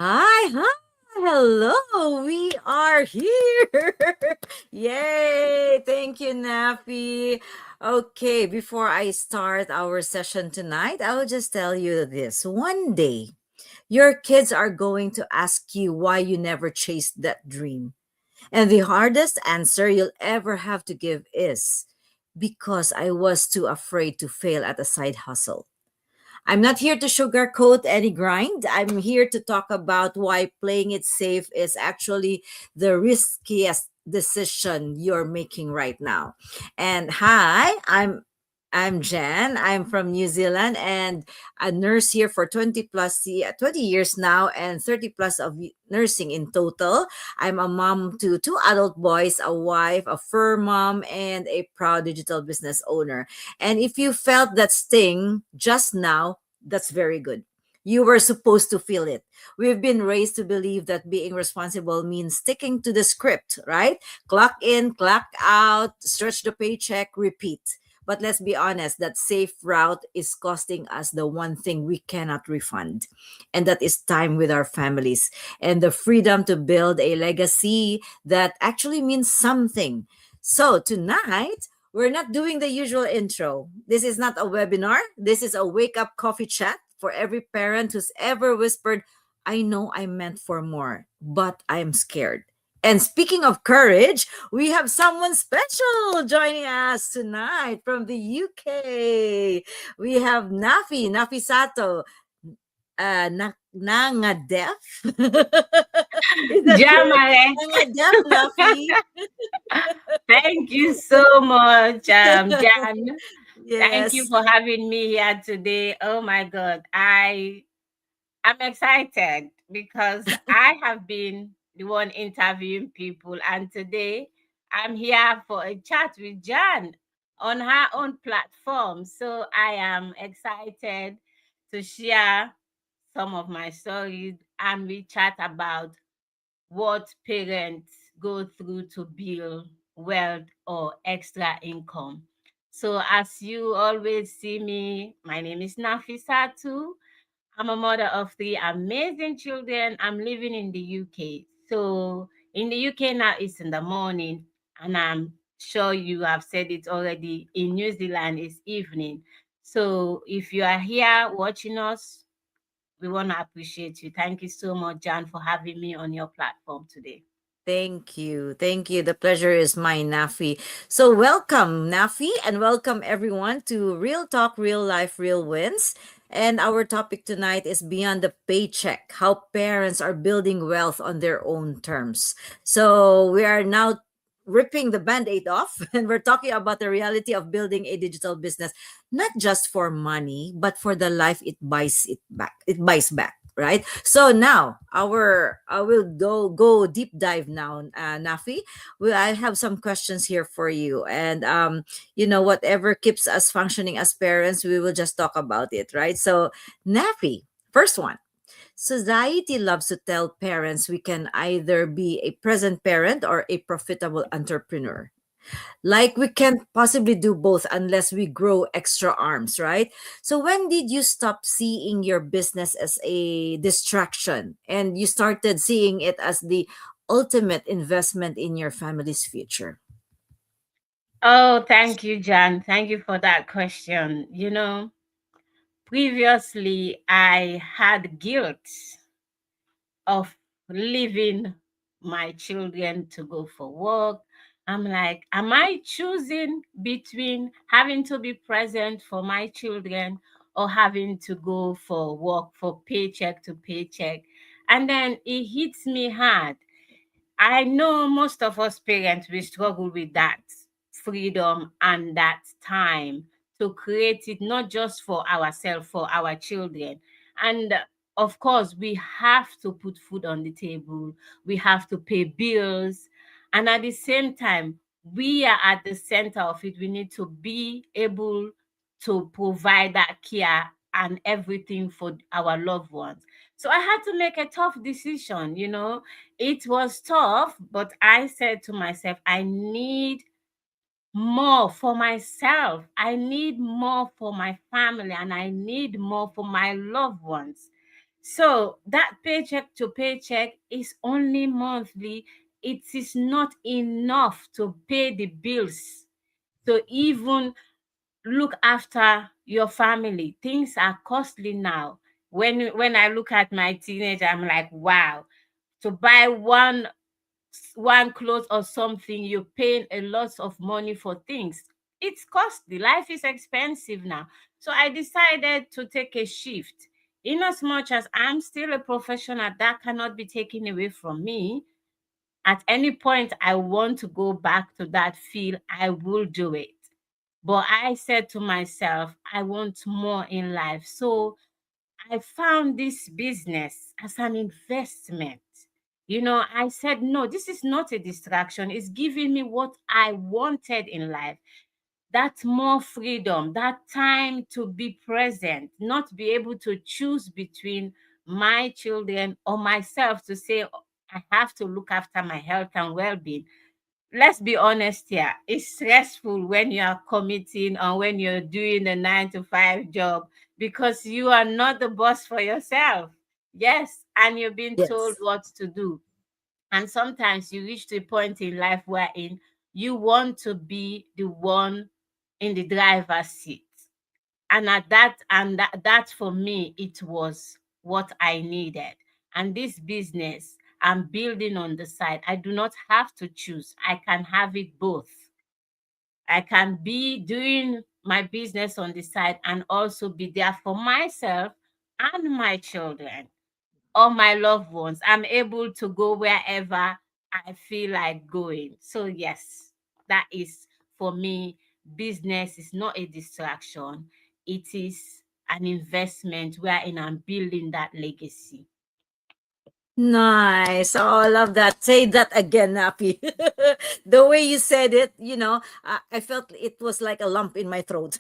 Hi, hello, we are here. Yay, thank you, Nafi. Okay, before I start our session tonight, I'll just tell you this. One day, your kids are going to ask you why you never chased that dream. And the hardest answer you'll ever have to give is because I was too afraid to fail at a side hustle. I'm not here to sugarcoat any grind. I'm here to talk about why playing it safe is actually the riskiest decision you're making right now. And hi, I'm Jen. I'm from New Zealand and a nurse here for 20 years now and 30 plus of nursing in total. I'm a mom to two adult boys, a wife, a fur mom, and a proud digital business owner. And if you felt that sting just now, that's very good. You were supposed to feel it. We've been raised to believe that being responsible means sticking to the script, right? Clock in, clock out, stretch the paycheck, repeat. But let's be honest, that safe route is costing us the one thing we cannot refund, and that is time with our families and the freedom to build a legacy that actually means something. So, tonight, we're not doing the usual intro. This is not a webinar. This is a wake up coffee chat for every parent who's ever whispered, I know I meant for more, but I'm scared. And speaking of courage, we have someone special joining us tonight from the UK. We have Nafi Sato. Nangadef? Is that correct? Jamare, Nangadef, Nafi? thank you so much, Jan. Thank you Yes. for having me here today. Oh my God, I'm excited because I have been the one interviewing people, and today I'm here for a chat with Jan on her own platform. So I am excited to share some of my stories, and we chat about what parents go through to build wealth or extra income. So, as you always see me, my name is Nafisatu. I'm a mother of three amazing children. I'm living in the UK. So, in the UK now, it's in the morning, and I'm sure you have said it already. In New Zealand, it's evening. So, if you are here watching us, we want to appreciate you. Thank you so much, Jan, for having me on your platform today. Thank you. Thank you. The pleasure is mine, Nafi. So, welcome, Nafi, and welcome everyone to Real Talk, Real Life, Real Wins. And our topic tonight is Beyond the Paycheck, how parents are building wealth on their own terms. So, we are now ripping the band-aid off and we're talking about the reality of building a digital business, not just for money, but for the life it buys back, right? So now our I will go deep dive now, Nafi. I have some questions here for you, and whatever keeps us functioning as parents, we will just talk about it, right? So, Nafi, first one. Society loves to tell parents we can either be a present parent or a profitable entrepreneur. Like we can't possibly do both unless we grow extra arms, right? So when did you stop seeing your business as a distraction and you started seeing it as the ultimate investment in your family's future? Oh, thank you, Jan. Thank you for that question. Previously, I had guilt of leaving my children to go for work. I'm like, am I choosing between having to be present for my children or having to go for work for paycheck to paycheck? And then it hits me hard. I know most of us parents we struggle with that freedom and that time to create it not just for ourselves, for our children. And of course, we have to put food on the table, we have to pay bills, and at the same time, we are at the center of it. We need to be able to provide that care and everything for our loved ones. So I had to make a tough decision. It was tough, but I said to myself, I need more for myself. I need more for my family and I need more for my loved ones. So that paycheck to paycheck is only monthly. It is not enough to pay the bills, to even look after your family. Things are costly now. When I look at my teenager, I'm like, wow, to buy one clothes or something, you're paying a lot of money for things. It's costly. Life is expensive now. So I decided to take a shift. In as much as I'm still a professional, that cannot be taken away from me. At any point I want to go back to that field, I will do it. But I said to myself, I want more in life. So I found this business as an investment. I said, no, this is not a distraction. It's giving me what I wanted in life, that more freedom, that time to be present, not be able to choose between my children or myself to say, "Oh, I have to look after my health and well being." Let's be honest here. It's stressful when you are committing or when you're doing a 9 to 5 job because you are not the boss for yourself. Yes, and you're being told Yes. what to do. And sometimes you reach to a point in life wherein you want to be the one in the driver's seat. And that for me, it was what I needed. And this business I'm building on the side, I do not have to choose. I can have it both. I can be doing my business on the side and also be there for myself and my children or my loved ones. I'm able to go wherever I feel like going. So, yes, that is for me. Business is not a distraction, it is an investment wherein I'm building that legacy. Nice. Oh, I love that. Say that again, Nappy. The way you said it, I felt it was like a lump in my throat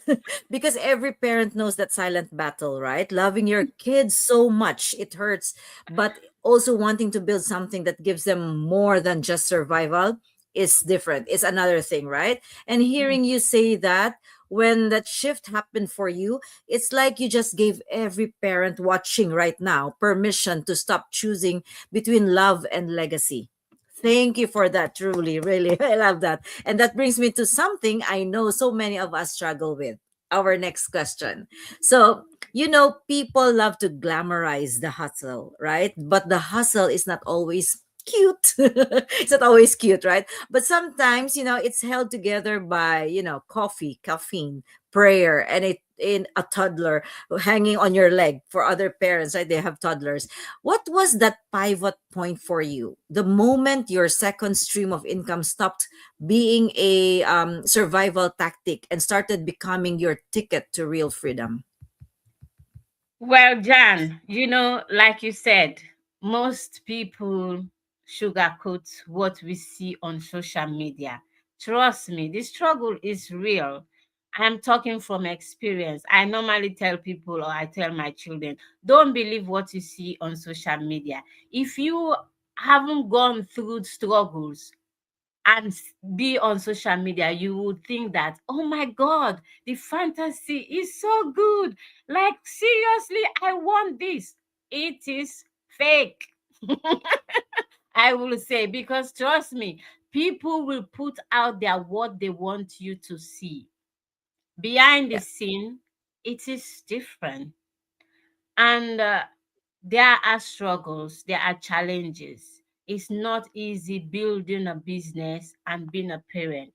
because every parent knows that silent battle, right? Loving your kids so much, it hurts, but also wanting to build something that gives them more than just survival is different. It's another thing, right? And hearing you say that when that shift happened for you, it's like you just gave every parent watching right now permission to stop choosing between love and legacy. Thank you for that, truly, really. I love that. And that brings me to something I know so many of us struggle with. Our next question. So, people love to glamorize the hustle, right? But the hustle is not always cute. It's not always cute, right? But sometimes, it's held together by, coffee, caffeine, prayer, and in a toddler hanging on your leg for other parents, right? They have toddlers. What was that pivot point for you? The moment your second stream of income stopped being a survival tactic and started becoming your ticket to real freedom. Well, Jan, like you said, most people sugarcoat what we see on social media. Trust me, the struggle is real. I'm talking from experience. I normally tell people, or I tell my children, don't believe what you see on social media. If you haven't gone through struggles and be on social media, you would think that, oh my God, the fantasy is so good. Like, seriously, I want this. It is fake. I will say, because trust me, people will put out there what they want you to see. Behind the Yeah. scene, it is different. And there are struggles, there are challenges. It's not easy building a business and being a parent.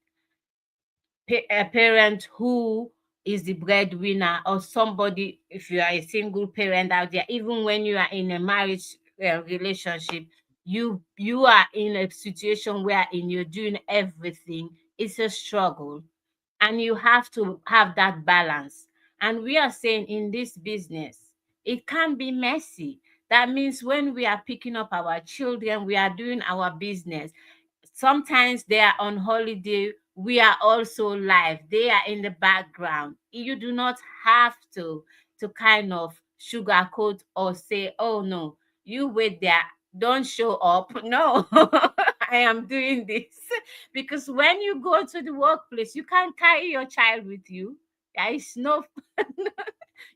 A parent who is the breadwinner, or somebody, if you are a single parent out there, even when you are in a marriage relationship, you are in a situation wherein you're doing everything. It's a struggle, and you have to have that balance. And we are saying in this business, it can be messy. That means when we are picking up our children, we are doing our business. Sometimes they are on holiday, we are also live, they are in the background. You do not have to kind of sugarcoat or say, oh no, you wait there, don't show up. No, I am doing this. Because when you go to the workplace, you can't carry your child with you. There is no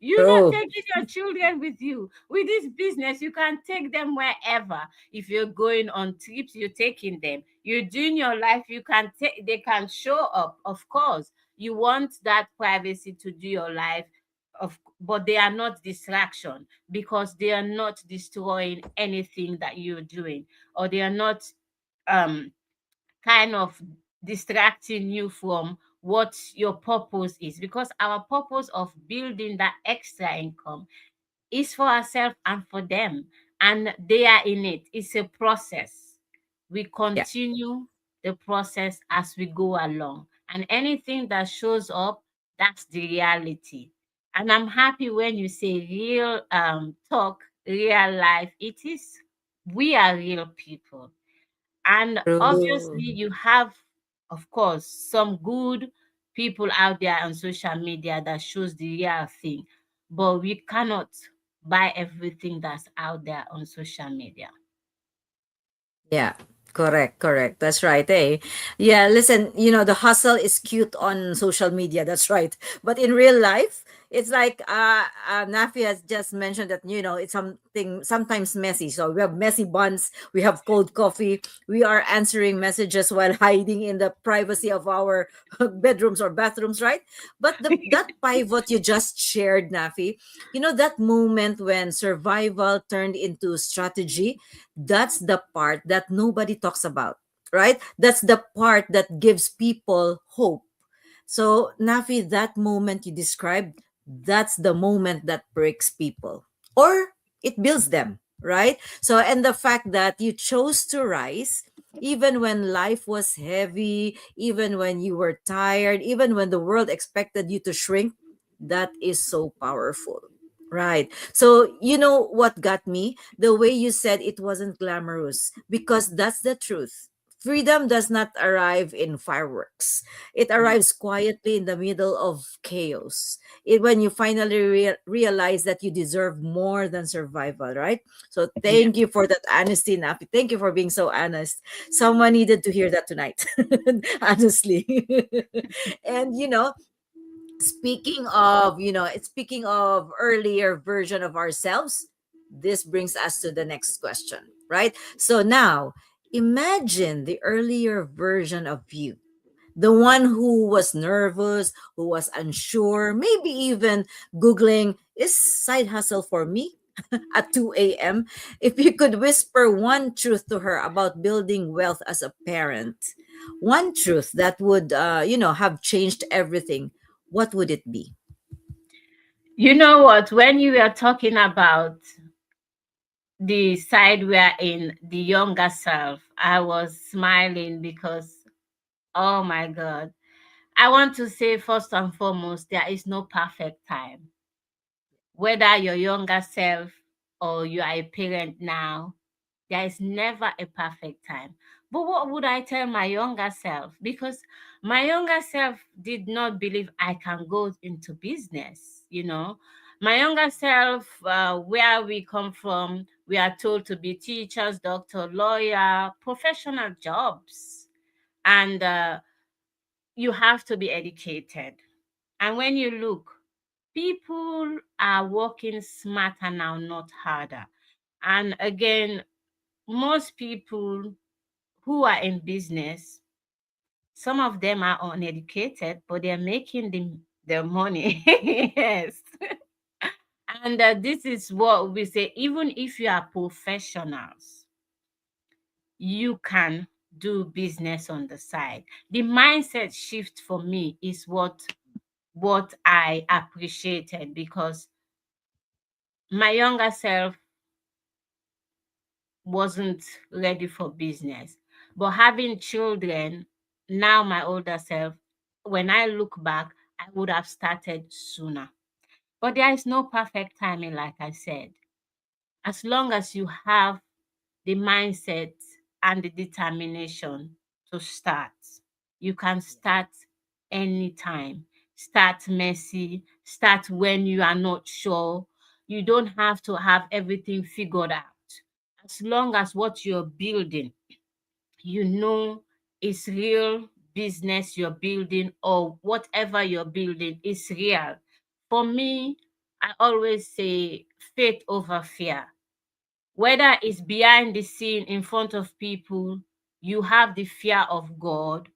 You're not True. taking your children with you. With this business, you can take them wherever. If you're going on trips, you're taking them. You're doing your life, you can take, they can show up. Of course, you want that privacy to do your life, but they are not distraction, because they are not destroying anything that you're doing, or they are not um kind of distracting you from what your purpose is, because our purpose of building that extra income is for ourselves and for them, and they are in it. It's a process. We Yeah. continue the process as we go along, and anything that shows up, that's the reality. And I'm happy when you say real talk, real life. It is, we are real people, and obviously, True. you have, of course, some good people out there on social media that shows the real thing, but we cannot buy everything that's out there on social media. Yeah, correct, correct. That's right. Eh? Yeah, listen, the hustle is cute on social media. That's right. But in real life, it's like Nafi has just mentioned that, it's something sometimes messy. So we have messy buns, we have cold coffee, we are answering messages while hiding in the privacy of our bedrooms or bathrooms, right? But that pivot you just shared, Nafi, that moment when survival turned into strategy, that's the part that nobody talks about, right? That's the part that gives people hope. So, Nafi, that moment you described, that's the moment that breaks people, or it builds them, right? So, and the fact that you chose to rise even when life was heavy, even when you were tired, even when the world expected you to shrink, that is so powerful. Right. So, you know what got me? The way you said it wasn't glamorous, because that's the truth. Freedom does not arrive in fireworks. It Yeah. arrives quietly in the middle of chaos. When you finally realize that you deserve more than survival, right? So Yeah. thank you for that honesty, Nafi. Thank you for being so honest. Someone needed to hear that tonight, honestly. And speaking of earlier version of ourselves, this brings us to the next question, right? So now, imagine the earlier version of you, the one who was nervous, who was unsure, maybe even Googling, is side hustle for me at 2 a.m. If you could whisper one truth to her about building wealth as a parent, one truth that would, have changed everything, what would it be? You know what? When you were talking about the side we're in, the younger self, I was smiling because, oh my God. I want to say, first and foremost, there is no perfect time. Whether your younger self or you are a parent now, there is never a perfect time. But what would I tell my younger self? Because my younger self did not believe I can go into business, you know. My younger self, where we come from, we are told to be teachers, doctor, lawyer, professional jobs. And you have to be educated. And when you look, people are working smarter now, not harder. And again, most people who are in business, some of them are uneducated, but they're making the money. Yes. And this is what we say, even if you are professionals, you can do business on the side. The mindset shift for me is what I appreciated, because my younger self wasn't ready for business. But having children, now my older self, when I look back, I would have started sooner. But there is no perfect timing, like I said. As long as you have the mindset and the determination to start, you can start anytime. Start messy, start when you are not sure. You don't have to have everything figured out. As long as what you're building, you know, is real business you're building, or whatever you're building is real. For me, I always say faith over fear. Whether it's behind the scene, in front of people, you have the fear of God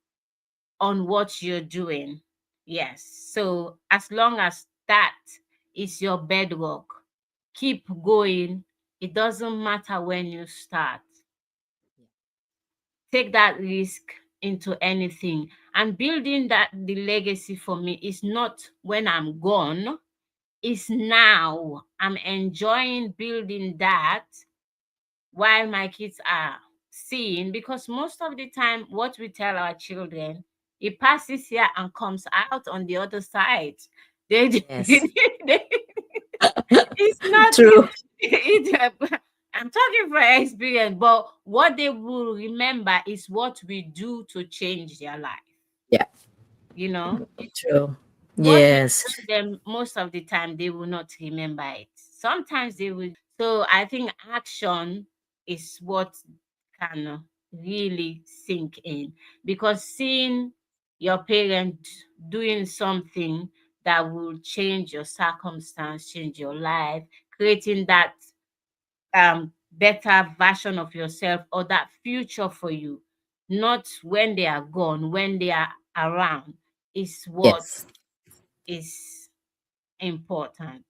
on what you're doing. Yes. So as long as that is your bedrock, keep going. It doesn't matter when you start. Take that risk into anything. And building that the legacy for me is not when I'm gone, it's now. I'm enjoying building that while my kids are seeing, because most of the time what we tell our children, it passes here and comes out on the other side. They, Yes. it's not True. I'm talking from experience, but what they will remember is what we do to change their life, Yeah. you know. True. What we Yes. tell them, most of the time they will not remember it. Sometimes they will. So I think action is what can really sink in, because seeing your parent doing something that will change your circumstance, change your life, creating that better version of yourself or that future for you, not when they are gone, when they are around, is what Yes. is important.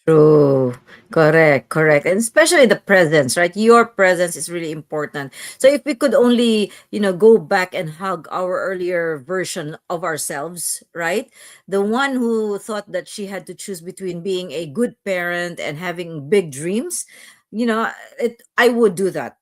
True. Correct. Correct. And especially the presence, right? Your presence is really important. So if we could only, go back and hug our earlier version of ourselves, right? The one who thought that she had to choose between being a good parent and having big dreams, I would do that.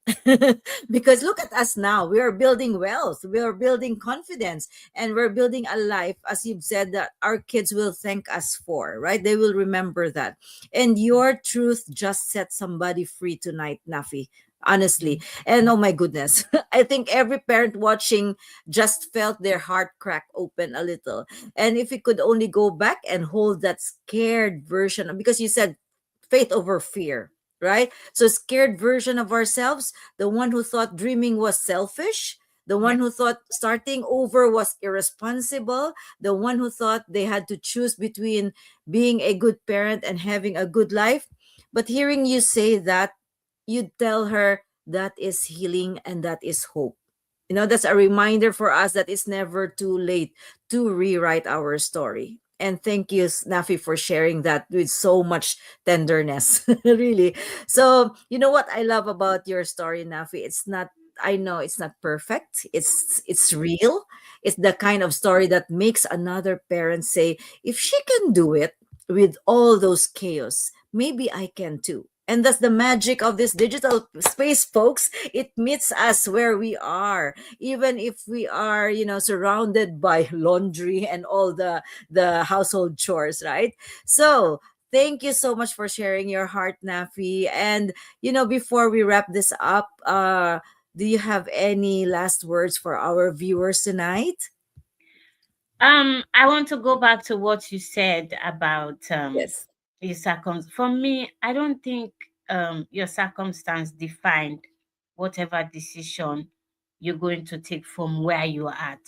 Because look at us now. We are building wealth. We are building confidence, and we're building a life, as you've said, that our kids will thank us for, right? They will remember that. And your truth just set somebody free tonight, Nafi. Honestly. And oh my goodness, I think every parent watching just felt their heart crack open a little. And if we could only go back and hold that scared version, because you said faith over fear, right? So, scared version of ourselves, the one who thought dreaming was selfish, the Yeah. one who thought starting over was irresponsible, the one who thought they had to choose between being a good parent and having a good life. But hearing you say that, you tell her that is healing and that is hope. That's a reminder for us that it's never too late to rewrite our story. And thank you, Nafi, for sharing that with so much tenderness. Really. So, you know what I love about your story, Nafi? I know it's not perfect. It's real. It's the kind of story that makes another parent say, if she can do it with all those chaos, maybe I can too. And that's the magic of this digital space, folks. It meets us where we are, even if we are, surrounded by laundry and all the household chores, right? So thank you so much for sharing your heart, Nafi. And before we wrap this up, do you have any last words for our viewers tonight? I want to go back to what you said about Yes. your circumstance. For me, I don't think your circumstance defined whatever decision you're going to take from where you are at.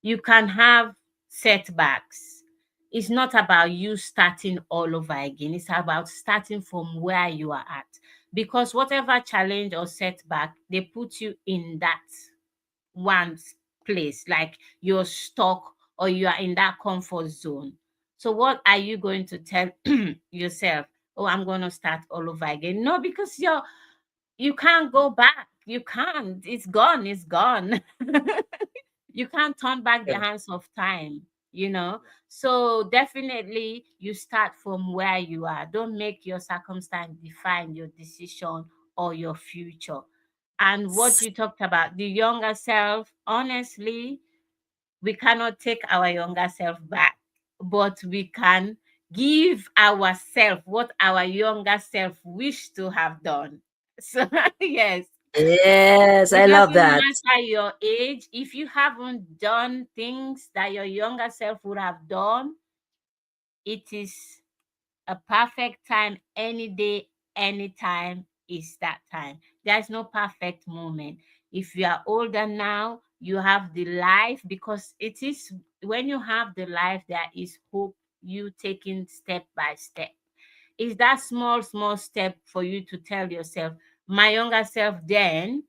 You can have setbacks. It's not about you starting all over again. It's about starting from where you are at. Because whatever challenge or setback, they put you in that one place, like you're stuck or you are in that comfort zone. So what are you going to tell yourself? Oh, I'm going to start all over again. No, because you can't go back. You can't. It's gone. It's gone. You can't turn back the Yeah. hands of time. So definitely you start from where you are. Don't make your circumstance define your decision or your future. And what you talked about, the younger self, honestly, we cannot take our younger self back, but we can give ourselves what our younger self wish to have done. So yes, Yes, it I love doesn't that. matter your age. If you haven't done things that your younger self would have done, it is a perfect time. Any day, anytime is that time. There's no perfect moment. If you are older now, you have the life, because it is when you have the life, there is hope you taking step by step. It's that small step for you to tell yourself, my younger self then,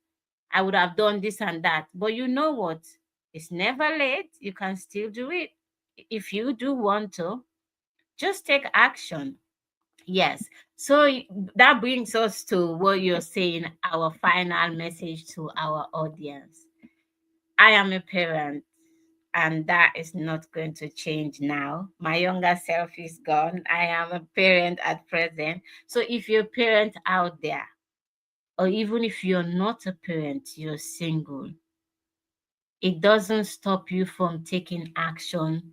I would have done this and that. But you know what? It's never late. You can still do it. If you do want to, just take action. Yes. So that brings us to what you're saying, our final message to our audience. I am a parent, and that is not going to change now. My younger self is gone. I am a parent at present. So if you're a parent out there, or even if you're not a parent, you're single, it doesn't stop you from taking action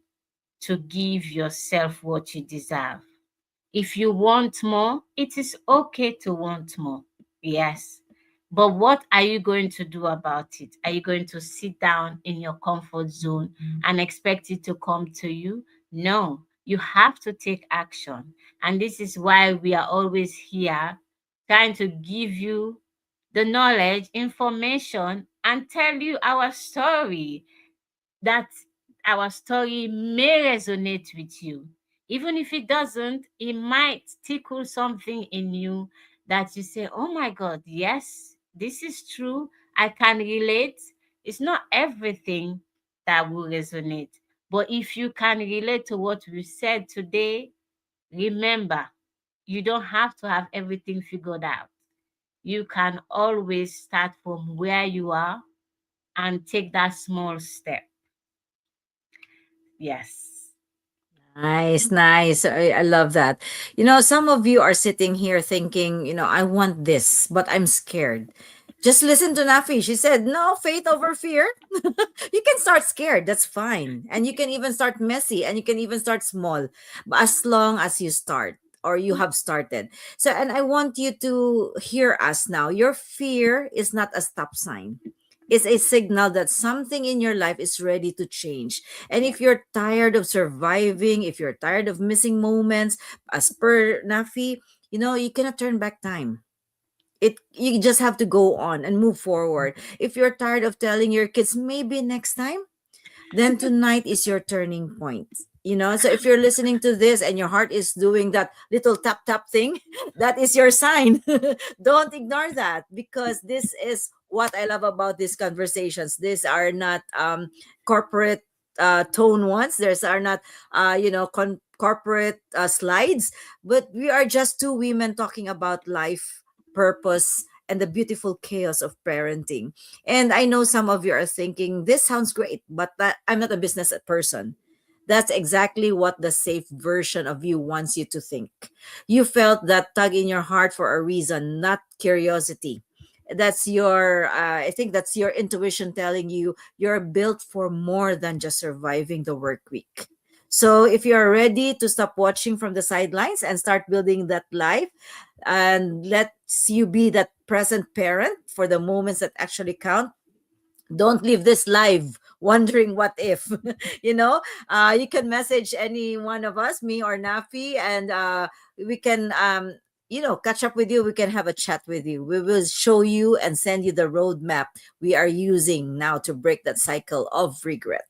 to give yourself what you deserve. If you want more, it is okay to want more. Yes. But what are you going to do about it? Are you going to sit down in your comfort zone and expect it to come to you? No, you have to take action. And this is why we are always here trying to give you the knowledge, information, and tell you our story, that our story may resonate with you. Even if it doesn't, it might tickle something in you that you say, oh my God, yes, this is true. I can relate. It's not everything that will resonate. But if you can relate to what we said today, remember, you don't have to have everything figured out. You can always start from where you are and take that small step. Yes. Nice, nice. I love that. Some of you are sitting here thinking, I want this, but I'm scared. Just listen to Nafi. She said, no, faith over fear. You can start scared. That's fine. And you can even start messy and you can even start small, but as long as you start or you have started. So, and I want you to hear us now. Your fear is not a stop sign. It's a signal that something in your life is ready to change. And if you're tired of surviving, if you're tired of missing moments, as per Nafi, you cannot turn back time. You just have to go on and move forward. If you're tired of telling your kids maybe next time, then tonight is your turning point. So if you're listening to this and your heart is doing that little tap tap thing, that is your sign. Don't ignore that, because this is what I love about these conversations. These are not corporate tone ones. These are not corporate slides, but we are just two women talking about life, purpose, and the beautiful chaos of parenting. And I know some of you are thinking, this sounds great, but I'm not a business person. That's exactly what the safe version of you wants you to think. You felt that tug in your heart for a reason, not curiosity. I think that's your intuition telling you you're built for more than just surviving the work week. So if you're ready to stop watching from the sidelines and start building that life, and lets you be that present parent for the moments that actually count, don't leave this live wondering what if. you know you can message any one of us, me or Nafi, and we can catch up with you. We can have a chat with you. We will show you and send you the roadmap we are using now to break that cycle of regret.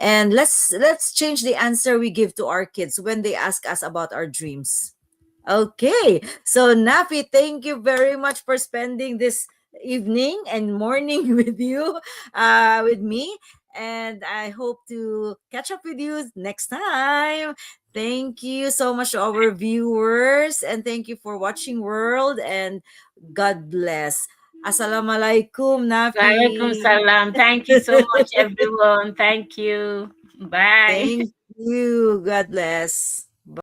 And let's change the answer we give to our kids when they ask us about our dreams. Okay. So, Nafi, thank you very much for spending this evening and morning with me. And I hope to catch up with you next time. Thank you so much to our viewers. And thank you for watching World. And God bless. Assalamualaikum, Walaikum Nafi. salam. Thank you so much, everyone. Thank you. Bye. Thank you. God bless.